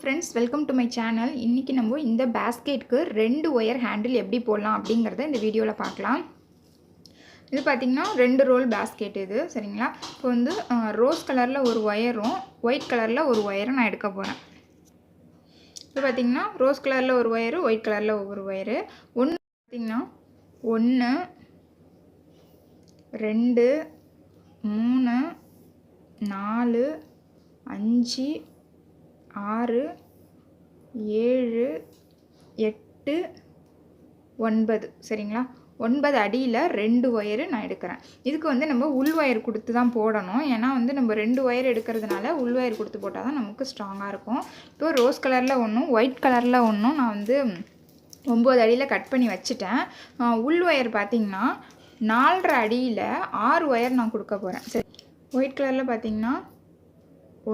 Friends, welcome to my channel. இன்றைக்கி நம்ம இந்த பேஸ்கெட்டுக்கு 2 ஒயர் ஹேண்டில் எப்படி போடலாம் அப்படிங்கிறத இந்த வீடியோவில் பார்க்கலாம். இது பார்த்திங்கன்னா 2 ரோல் பேஸ்கெட் இது, சரிங்களா? இப்போ வந்து ரோஸ் கலரில் ஒரு ஒயரும் ஒயிட் கலரில் ஒரு ஒயரும் நான் எடுக்க போகிறேன். இப்போ பார்த்திங்கன்னா ரோஸ் கலரில் ஒரு ஒயரு, ஒயிட் கலரில் ஒரு ஒயரு. ஒன்று பார்த்திங்கன்னா 1 2 3 4 5 6 7 8 9, சரிங்களா? 9 அடியில் 2 ஒயரு நான் எடுக்கிறேன். இதுக்கு வந்து நம்ம உள் ஒயர் கொடுத்து தான் போடணும். ஏன்னா வந்து நம்ம 2 ஒயர் எடுக்கிறதுனால உள் ஒயர் கொடுத்து போட்டால் தான் நமக்கு ஸ்ட்ராங்காக இருக்கும். இப்போ ரோஸ் கலரில் ஒன்றும் ஒயிட் கலரில் ஒன்றும் நான் வந்து 9 அடியில் கட் பண்ணி வச்சுட்டேன். உள் ஒயர் பார்த்திங்கன்னா 4.5 அடியில் 6 ஒயர் நான் கொடுக்க போகிறேன். சரி, ஒயிட் கலரில் பார்த்திங்கன்னா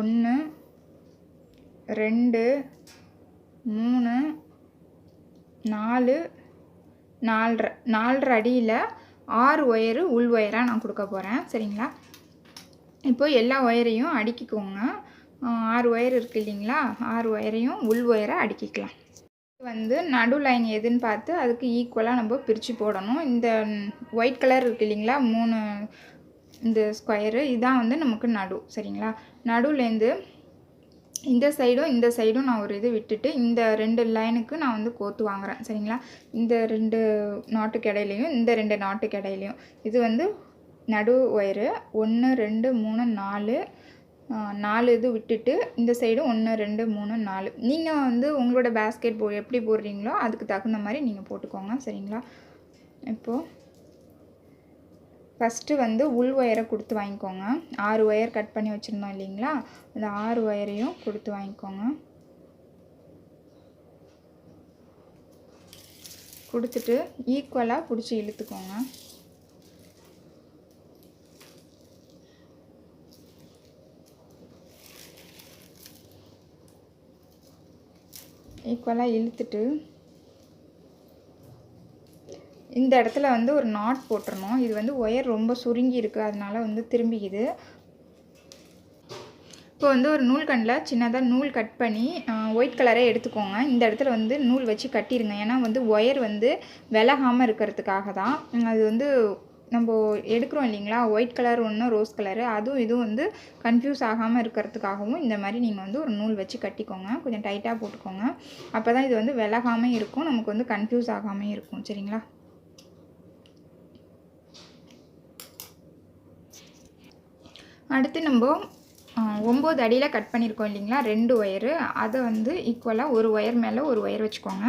1 2 3 4 4.5 அடியில் 6 ஒயரு உள் ஒயராக நான் கொடுக்க போகிறேன், சரிங்களா? இப்போ எல்லா ஒயரையும் அடுக்கிக்கோங்க. 6 ஒயர் இருக்குது இல்லைங்களா? 6 ஒயரையும் உள் ஒயரை அடுக்கிக்கலாம். வந்து நடு லைன் எதுன்னு பார்த்து அதுக்கு ஈக்குவலாக நம்ம பிரித்து போடணும். இந்த ஒயிட் கலர் இருக்குது இல்லைங்களா? 3 இந்த ஸ்கொயரு இதுதான் வந்து நமக்கு நடு, சரிங்களா? நடுவுலேருந்து இந்த சைடும் நான் ஒரு இது விட்டுட்டு இந்த 2 லைனுக்கு நான் வந்து கோத்து வாங்குறேன், சரிங்களா? இந்த 2 நாட்டுக்கு இடையிலையும் இந்த 2 நாட்டுக்கு இடையிலையும் இது வந்து நடு ஒயரு 1 2 3 4 இது விட்டுட்டு இந்த சைடும் 1 2 3 4. நீங்கள் வந்து உங்களோட பேஸ்கெட் எப்படி போடுறீங்களோ அதுக்கு தகுந்த மாதிரி நீங்கள் போட்டுக்கோங்க, சரிங்களா? இப்போது ஃபஸ்ட்டு வந்து உள் ஒயரை கொடுத்து வாங்கிக்கோங்க. 6 ஒயர் கட் பண்ணி வச்சுருந்தோம் இல்லைங்களா? அந்த 6 ஒயரையும் கொடுத்து வாங்கிக்கோங்க. கொடுத்துட்டு ஈக்குவலாக பிடிச்சி இழுத்துக்கோங்க. ஈக்குவலாக இழுத்துட்டு இந்த இடத்துல வந்து ஒரு நாட் போட்டுறணும். இது வந்து ஒயர் ரொம்ப சுருங்கி இருக்குது, அதனால வந்து திரும்பிக்குது. இப்போ வந்து ஒரு நூல் கண்டில் சின்னதாக நூல் கட் பண்ணி ஒயிட் கலரே எடுத்துக்கோங்க. இந்த இடத்துல வந்து நூல் வச்சு கட்டிடுங்க. ஏன்னா வந்து ஒயர் வந்து விலகாமல் இருக்கிறதுக்காக தான். அது வந்து நம்ம எடுக்கிறோம் இல்லைங்களா? ஒயிட் கலர் ஒன்று, ரோஸ் கலரு, அதுவும் இதுவும் வந்து கன்ஃபியூஸ் ஆகாமல் இருக்கிறதுக்காகவும் இந்த மாதிரி நீங்கள் வந்து ஒரு நூல் வச்சு கட்டிக்கோங்க. கொஞ்சம் டைட்டாக போட்டுக்கோங்க. அப்போ தான் இது வந்து விலகாமல் இருக்கும், நமக்கு வந்து கன்ஃபியூஸ் ஆகாமல் இருக்கும், சரிங்களா? அடுத்து நம்ம 9 அடியில் கட் பண்ணியிருக்கோம் இல்லைங்களா? 2 ஒயரு, அதை வந்து ஈக்குவலாக ஒரு ஒயர் மேலே ஒரு ஒயர் வச்சுக்கோங்க.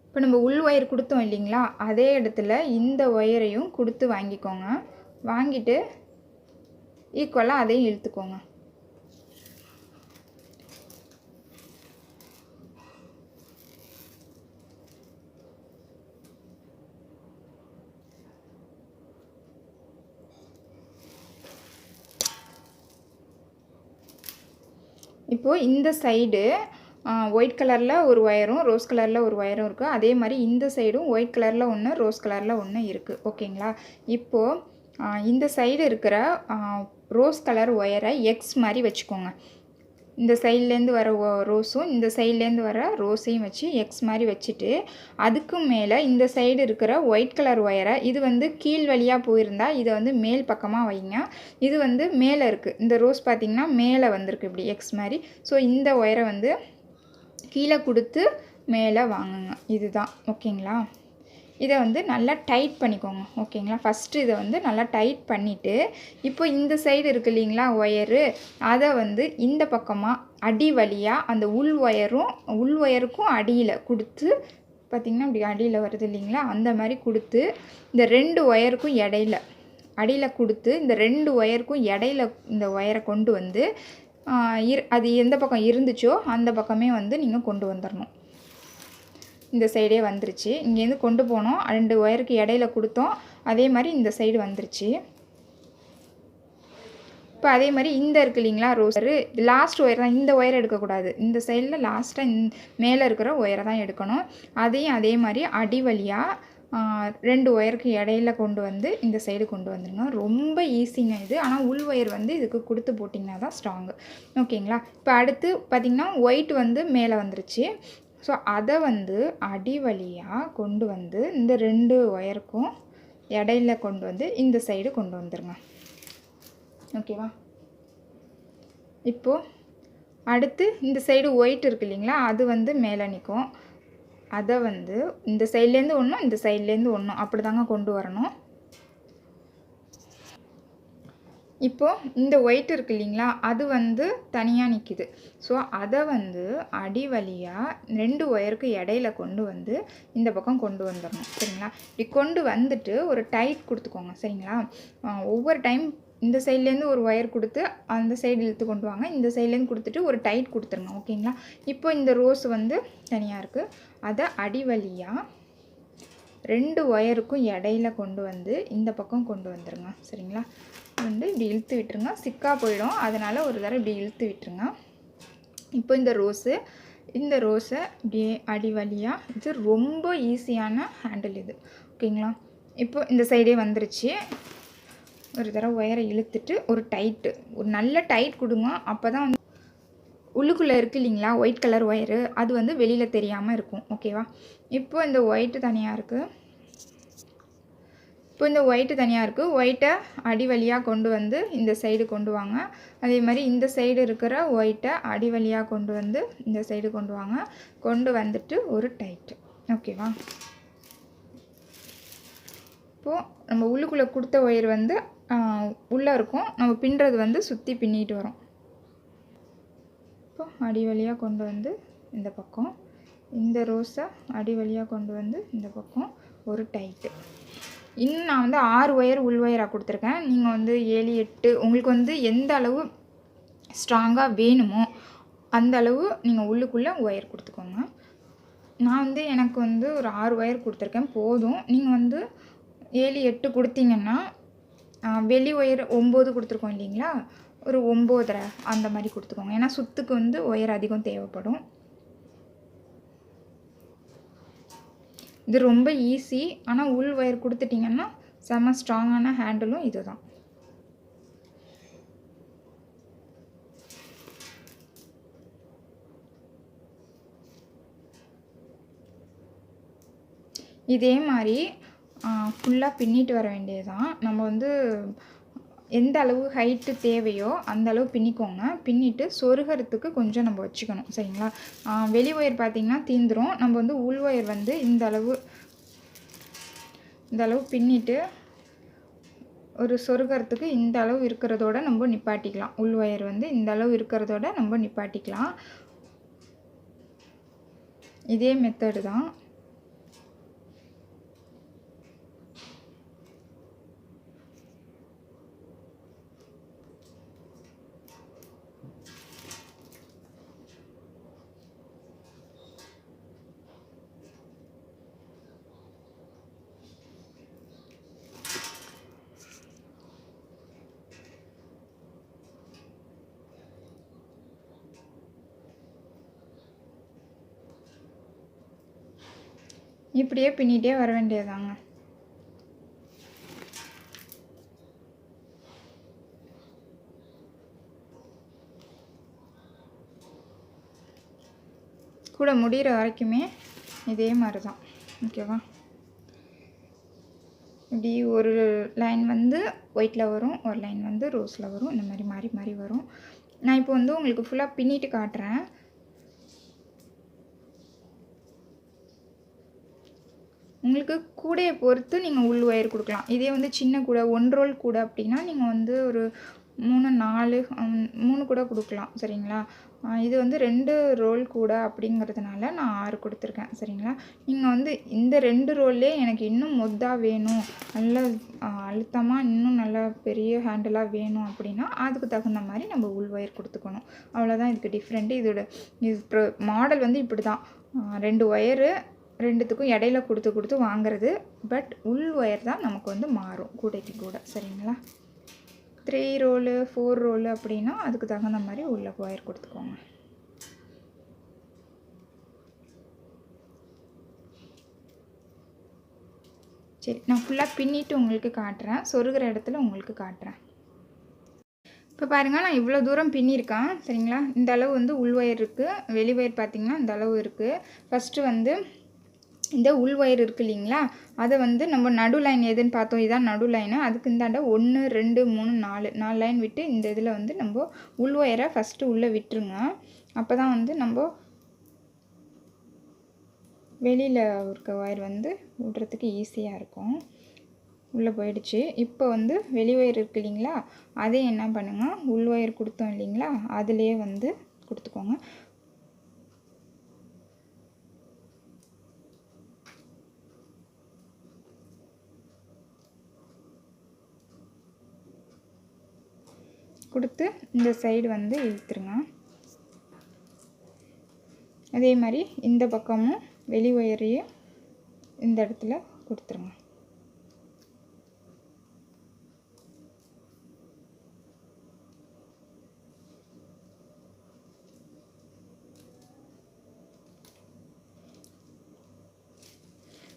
இப்போ நம்ம உள் ஒயர் கொடுத்தோம் இல்லைங்களா? அதே இடத்துல இந்த ஒயரையும் கொடுத்து வாங்கிக்கோங்க. வாங்கிட்டு ஈக்குவலாக அதையும் இழுத்துக்கோங்க. இப்போது இந்த சைடு ஒயிட் கலரில் ஒரு ஒயரும் ரோஸ் கலரில் ஒரு ஒயரும் இருக்குது. அதே மாதிரி இந்த சைடும் ஒயிட் கலரில் ஒன்று, ரோஸ் கலரில் ஒன்று இருக்குது, ஓகேங்களா? இப்போது இந்த சைடு இருக்கிற ரோஸ் கலர் ஒயரை எக்ஸ் மாதிரி வச்சுக்கோங்க. இந்த சைட்லேருந்து வர ரோஸும் இந்த சைட்லேருந்து வர ரோஸையும் வச்சு எக்ஸ் மாதிரி வச்சுட்டு அதுக்கு மேலே இந்த சைடு இருக்கிற ஒயிட் கலர் ஒயரை, இது வந்து கீழ் வழியாக போயிருந்தால் இதை வந்து மேல் பக்கமாக வைங்க. இது வந்து மேலே இருக்குது, இந்த ரோஸ் பார்த்திங்கன்னா மேலே வந்திருக்கு இப்படி எக்ஸ் மாதிரி. ஸோ இந்த ஒயரை வந்து கீழே கொடுத்து மேலே வாங்குங்க, இதுதான், ஓகேங்களா? இதை வந்து நல்லா டைட் பண்ணிக்கோங்க, ஓகேங்களா? ஃபஸ்ட்டு இதை வந்து நல்லா டைட் பண்ணிவிட்டு இப்போ இந்த சைடு இருக்குது இல்லைங்களா ஒயரு, அதை வந்து இந்த பக்கமாக அடி வழியாக அந்த உள் ஒயருக்கும் அடியில் கொடுத்து பார்த்திங்கன்னா இப்படி அடியில் வருது இல்லைங்களா? அந்த மாதிரி கொடுத்து இந்த 2 ஒயருக்கும் இடையில அடியில் கொடுத்து இந்த 2 ஒயருக்கும் இடையில இந்த ஒயரை கொண்டு வந்து அது எந்த பக்கம் இருந்துச்சோ அந்த பக்கமே வந்து நீங்கள் கொண்டு வந்துடணும். இந்த சைடே வந்துருச்சு. இங்கேருந்து கொண்டு போனோம், 2 ஒயருக்கு இடையில கொடுத்தோம், அதே மாதிரி இந்த சைடு வந்துருச்சு. இப்போ அதே மாதிரி இந்த இருக்குது இல்லைங்களா ரோஸரு, லாஸ்ட் ஒயர் தான், இந்த ஒயரை எடுக்கக்கூடாது. இந்த சைடில் லாஸ்ட்டாக மேலே இருக்கிற ஒயரை தான் எடுக்கணும். அதையும் அதே மாதிரி அடி வழியாக 2 ஒயருக்கு இடையில கொண்டு வந்து இந்த சைடு கொண்டு வந்துடுங்க. ரொம்ப ஈஸிங்க இது. ஆனால் உள் ஒயர் வந்து இதுக்கு கொடுத்து போட்டிங்கன்னா தான் ஸ்ட்ராங்கு. ஓகேங்களா? இப்போ அடுத்து பார்த்திங்கன்னா ஒயிட் வந்து மேலே வந்துருச்சு. ஸோ அதை வந்து அடி வழியாக கொண்டு வந்து இந்த 2 ஒயருக்கும் இடையில கொண்டு வந்து இந்த சைடு கொண்டு வந்துடுங்க. ஓகேவா? இப்போது அடுத்து இந்த சைடு ஒயிட் இருக்குது இல்லைங்களா, அது வந்து மேலே நிற்கும். அதை வந்து இந்த சைட்லேருந்து ஒன்றும் இந்த சைட்லேருந்து ஒன்றும் அப்படி தாங்க கொண்டு வரணும். இப்போது இந்த ஒயிட் இருக்குது இல்லைங்களா, அது வந்து தனியாக நிற்கிது. ஸோ அதை வந்து அடி வழியாக 2 ஒயருக்கு இடையில கொண்டு வந்து இந்த பக்கம் கொண்டு வந்துடணும். சரிங்களா? இப்படி கொண்டு வந்துட்டு ஒரு டைட் கொடுத்துக்கோங்க. சரிங்களா? ஒவ்வொரு டைம் இந்த சைட்லேருந்து ஒரு ஒயர் கொடுத்து அந்த சைடு இழுத்து கொண்டு வாங்க. இந்த சைட்லேருந்து கொடுத்துட்டு ஒரு டைட் கொடுத்துருங்க. ஓகேங்களா? இப்போ இந்த ரோஸ் வந்து தனியாக இருக்குது. அதை அடி வழியாக 2 ஒயருக்கும் இடையில கொண்டு வந்து இந்த பக்கம் கொண்டு வந்துடுங்க. சரிங்களா? வந்து இப்படி இழுத்து விட்டுருங்க. சிக்காக போயிடும். அதனால் ஒரு தடவை இப்படி இழுத்து விட்டுருங்க. இப்போ இந்த ரோஸை இப்படியே அடி வழியாக, இது ரொம்ப ஈஸியான ஹேண்டில் இது. ஓகேங்களா? இப்போ இந்த சைடே வந்துருச்சு. ஒரு தடவை ஒயரை இழுத்துட்டு ஒரு டைட்டு, ஒரு நல்ல டைட் கொடுங்க. அப்போ தான் வந்து உள்ளுக்குள்ளே இருக்குது இல்லைங்களா ஒயிட் கலர் ஒயரு, அது வந்து வெளியில் தெரியாமல் இருக்கும். ஓகேவா? இப்போ இந்த ஒயிட்டு தனியாக இருக்குது. ஒயிட்டை அடி வழியாக கொண்டு வந்து இந்த சைடு கொண்டு வாங்க. அதே மாதிரி இந்த சைடு இருக்கிற ஒயிட்டை அடி வழியாக கொண்டு வந்து இந்த சைடு கொண்டு வாங்க. கொண்டு வந்துட்டு ஒரு டைட்டு. ஓகேவா? இப்போது நம்ம உள்ளுக்குள்ளே கொடுத்த ஒயர் வந்து உள்ளே இருக்கும். நம்ம பின்னுறது வந்து சுற்றி பின்னிட்டு வரும். இப்போ அடி வழியாக கொண்டு வந்து இந்த பக்கம், இந்த ரோஸை அடி வழியாக கொண்டு வந்து இந்த பக்கம் ஒரு டைட்டு. இன்னும் நான் வந்து 6 ஒயர் உள் ஒயராக கொடுத்துருக்கேன். நீங்கள் வந்து 7, 8 உங்களுக்கு வந்து எந்த அளவு ஸ்ட்ராங்காக வேணுமோ அந்த அளவு நீங்கள் உள்ளுக்குள்ளே ஒயர் கொடுத்துக்கோங்க. நான் வந்து எனக்கு வந்து ஒரு 6 ஒயர் கொடுத்துருக்கேன், போதும். நீங்கள் வந்து 7, 8 கொடுத்தீங்கன்னா வெளி ஒயர் 9 கொடுத்துருக்கோம் இல்லைங்களா, ஒரு 9.5 அந்த மாதிரி கொடுத்துக்கோங்க. ஏன்னா சுத்துக்கு வந்து ஒயர் அதிகம் தேவைப்படும். இது ரொம்ப ஈஸி. ஆனால் உள் ஒயர் கொடுத்துட்டிங்கன்னா செம்ம ஸ்ட்ராங்கான ஹேண்டிலும் இது தான். இதே மாதிரி ஃபுல்லாக பின்னிட்டு வர வேண்டியது தான். நம்ம வந்து எந்த அளவு ஹைட்டு தேவையோ அந்த அளவு பின்னிக்கோங்க. பின்னிட்டு சொருகிறதுக்கு கொஞ்சம் நம்ம வச்சுக்கணும். சரிங்களா? வெளி ஒயர் பார்த்திங்கன்னா தீந்துரும். நம்ம வந்து உள் ஒயர் வந்து இந்த அளவு பின்னிட்டு ஒரு சொருகிறதுக்கு இந்த அளவு இருக்கிறதோட நம்ம நிப்பாட்டிக்கலாம். உள் ஒயர் வந்து இந்த அளவு இருக்கிறதோட நம்ம நிப்பாட்டிக்கலாம். இதே மெத்தடு தான். இப்படியே பின்னிட்டே வர வேண்டியதாங்க. கூட முடிகிற வரைக்குமே இதே மாதிரி தான். ஓகேவா? இப்படி ஒரு லைன் வந்து ஒயிட்டில் வரும், ஒரு லைன் வந்து ரோஸில் வரும். இந்த மாதிரி மாறி மாறி வரும். நான் இப்போ வந்து உங்களுக்கு ஃபுல்லாக பின்னிட்டு காட்டுறேன். உங்களுக்கு கூடையை பொறுத்து நீங்கள் உள் ஒயர் கொடுக்கலாம். இதே வந்து சின்ன கூடை 1 ரோல் கூடை அப்படின்னா நீங்கள் வந்து ஒரு 3, 4, 3 கூட கொடுக்கலாம். சரிங்களா? இது வந்து 2 ரோல் கூடை அப்படிங்கிறதுனால நான் 6 கொடுத்துருக்கேன். சரிங்களா? நீங்கள் வந்து இந்த 2 ரோல்லே எனக்கு இன்னும் மொத்தாக வேணும், நல்ல அழுத்தமாக இன்னும் நல்ல பெரிய ஹேண்டிலாக வேணும் அப்படின்னா அதுக்கு தகுந்த மாதிரி நம்ம உள் ஒயர் கொடுத்துக்கணும். அவ்வளோதான் இதுக்கு டிஃப்ரெண்ட்டு. இது மாடல் வந்து இப்படி தான். 2 ஒயரு 2த்துக்கும் இடையில கொடுத்து வாங்குறது. பட் உள் ஒயர் தான் நமக்கு வந்து மாறும் கூடைக்கு கூட. சரிங்களா? 3 ரோலு 4 ரோலு அப்படின்னா அதுக்கு தகுந்த மாதிரி உள்ள ஒயர் கொடுத்துக்கோங்க. சரி, நான் ஃபுல்லாக பின்னிட்டு உங்களுக்கு காட்டுறேன். சொருகிற இடத்துல உங்களுக்கு காட்டுறேன். இப்போ பாருங்கள், நான் இவ்வளோ தூரம் பின்னியிருக்கேன் சரிங்களா. இந்த அளவு வந்து உள் ஒயர் இருக்குது, வெளி ஒயர் பார்த்திங்கன்னா இந்த அளவு இருக்குது. ஃபஸ்ட்டு வந்து இந்த உள் ஒயர் இருக்குது இல்லைங்களா, அதை வந்து நம்ம நடு லைன் எதுன்னு பார்த்தோம். இதுதான் நடு லைனு. அதுக்கு இந்தாண்ட 1 2 3 4 லைன் விட்டு இந்த இதில் வந்து நம்ம உள் ஒயரை ஃபஸ்ட்டு உள்ளே விட்டுருங்க. அப்போ தான் வந்து நம்ம வெளியில் இருக்க ஒயர் வந்து விடுறதுக்கு ஈஸியாக இருக்கும். உள்ளே போயிடுச்சு. இப்போ வந்து வெளி ஒயர் இருக்குது இல்லைங்களா, அதே என்ன பண்ணுங்கள், உள் ஒயர் கொடுத்தோம் இல்லைங்களா, அதிலே வந்து கொடுத்துக்கோங்க. கொடுத்து இந்த சைடு வந்து இழுத்துருங்க. அதே மாதிரி இந்த பக்கமும் வெளி ஒயரையும் இந்த இடத்துல கொடுத்துருங்க.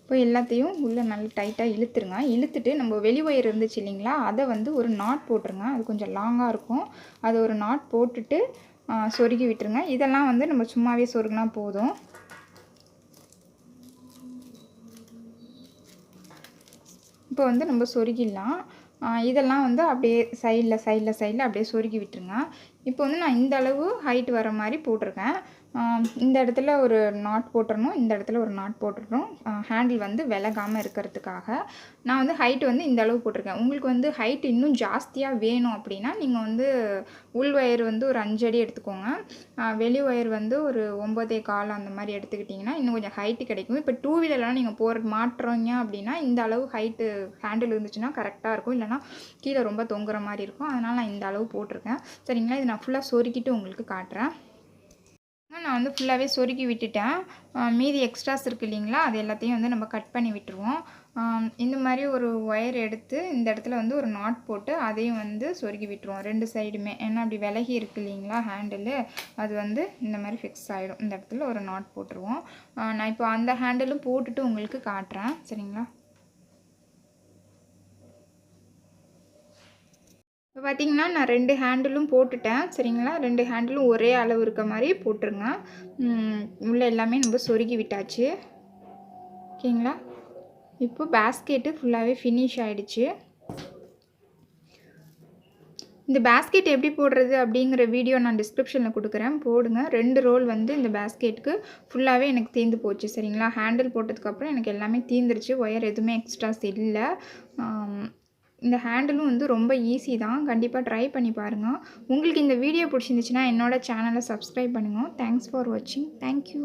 இப்போ எல்லாத்தையும் உள்ளே நல்லா டைட்டாக இழுத்துருங்க. இழுத்துட்டு நம்ம வெளி ஒயர் இருந்துச்சு இல்லைங்களா, அதை வந்து ஒரு நாட் போட்டுருங்க. அது கொஞ்சம் லாங்காக இருக்கும். அது ஒரு நாட் போட்டுட்டு சொருகி விட்டுருங்க. இதெல்லாம் வந்து நம்ம சும்மாவே சொருகினா போதும். இப்போ வந்து நம்ம சொருகிடலாம். இதெல்லாம் வந்து அப்படியே சைடில் அப்படியே சொருகி விட்டுருங்க. இப்போ வந்து நான் இந்த அளவு ஹைட் வர மாதிரி போட்டிருக்கேன். இந்த இடத்துல ஒரு நாட் போட்டுறணும், இந்த இடத்துல ஒரு நாட் போட்டுறணும். ஹேண்டில் வந்து விலகாமல் இருக்கிறதுக்காக நான் வந்து ஹைட் வந்து இந்த அளவு போட்டிருக்கேன். உங்களுக்கு வந்து ஹைட் இன்னும் ஜாஸ்தியாக வேணும் அப்படின்னா நீங்கள் வந்து உள் ஒயர் வந்து ஒரு 5 அடி எடுத்துக்கோங்க. வெளி ஒயர் வந்து ஒரு 9.25 அந்த மாதிரி எடுத்துக்கிட்டிங்கன்னா இன்னும் கொஞ்சம் ஹைட்டு கிடைக்கும். இப்போ 2 வீலர்லாம் நீங்கள் மாட்டுறீங்க அப்படின்னா இந்த அளவு ஹைட்டு ஹேண்டில் இருந்துச்சுன்னா கரெக்டாக இருக்கும். இல்லைனா கீழே ரொம்ப தொங்குற மாதிரி இருக்கும். அதனால் நான் இந்த அளவு போட்டிருக்கேன் சரிங்களா. இது நான் ஃபுல்லாக சொருக்கிட்டு உங்களுக்கு காட்டுறேன். நான் வந்து ஃபுல்லாகவே சொருகி விட்டுட்டேன். மீதி எக்ஸ்ட்ராஸ் இருக்குது இல்லைங்களா, அது எல்லாத்தையும் வந்து நம்ம கட் பண்ணி விட்டுருவோம். இந்த மாதிரி ஒரு ஒயர் எடுத்து இந்த இடத்துல வந்து ஒரு நாட் போட்டு அதையும் வந்து சொருகி விட்டுருவோம் 2 சைடுமே. ஏன்னா அப்படி விலகி இருக்குது இல்லைங்களா ஹேண்டிலு, அது வந்து இந்த மாதிரி ஃபிக்ஸ் ஆகிடும். இந்த இடத்துல ஒரு நாட் போட்டுருவோம். நான் இப்போ அந்த ஹேண்டிலும் போட்டுட்டு உங்களுக்கு காட்டுறேன் சரிங்களா. இப்போ பார்த்திங்கன்னா நான் 2 ஹேண்டிலும் போட்டுட்டேன் சரிங்களா. 2 ஹேண்டிலும் ஒரே அளவு இருக்க மாதிரி போட்டுருங்க. உள்ளே எல்லாமே நம்ம சொருகி விட்டாச்சு ஓகேங்களா. இப்போ பேஸ்கெட்டு ஃபுல்லாகவே ஃபினிஷ் ஆகிடுச்சு. இந்த பேஸ்கெட் எப்படி போடுறது அப்படிங்கிற வீடியோ நான் டிஸ்கிரிப்ஷனில் கொடுக்குறேன், போடுங்க. 2 ரோல் வந்து இந்த பேஸ்கெட்டுக்கு ஃபுல்லாகவே எனக்கு தீர்ந்து போச்சு சரிங்களா. ஹேண்டில் போட்டதுக்கப்புறம் எனக்கு எல்லாமே தீர்ந்துருச்சு. ஒயர் எதுவுமே எக்ஸ்ட்ராஸ் இல்லை. இந்த ஹேண்டிலும் வந்து ரொம்ப ஈஸி தான். கண்டிப்பாக ட்ரை பண்ணி பாருங்கள். உங்களுக்கு இந்த வீடியோ பிடிச்சிருந்துச்சுன்னா என்னோடய சேனலை சப்ஸ்கிரைப் பண்ணுங்கள். தேங்க்ஸ் ஃபார் வாட்சிங். தேங்க்யூ.